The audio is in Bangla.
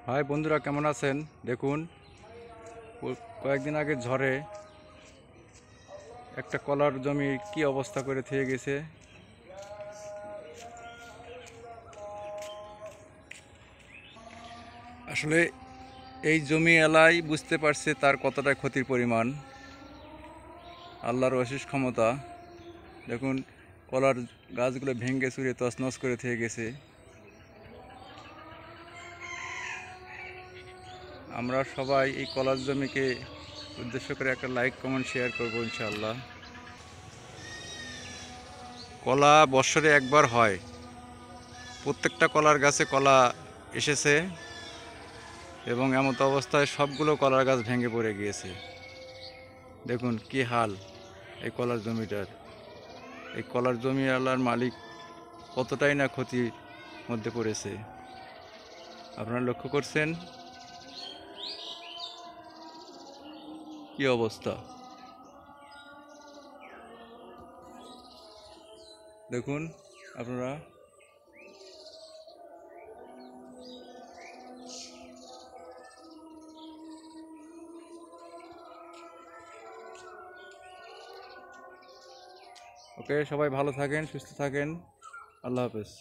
হাই বন্ধুরা, কেমন আছেন? দেখুন, কয়েকদিন আগে ঝড়ে একটা কলার জমি কি অবস্থা করে থেকে গেছে। আসলে এই জমি এলাই বুঝতে পারছে তার কতটা ক্ষতির পরিমাণ। আল্লাহর অশেষ ক্ষমতা। দেখুন, কলার গাছগুলো ভেঙে চুরে তছনছ করে থেকে গেছে। আমরা সবাই এই কলার জমিকে উদ্দেশ্য করে একটা লাইক কমেন্ট শেয়ার করবো ইনশাআল্লাহ। কলা বৎসরে একবার হয়, প্রত্যেকটা কলার গাছে কলা এসেছে এবং এমত অবস্থায় সবগুলো কলার গাছ ভেঙে পড়ে গিয়েছে। দেখুন কি হাল এই কলার জমিটার। এই কলার জমিওয়ালার মালিক কতটাই না ক্ষতির মধ্যে পড়েছে, আপনারা লক্ষ্য করছেন কি অবস্থা। দেখুন আপনারা। ওকে, সবাই ভালো থাকেন, সুস্থ থাকেন। আল্লাহ হাফেজ।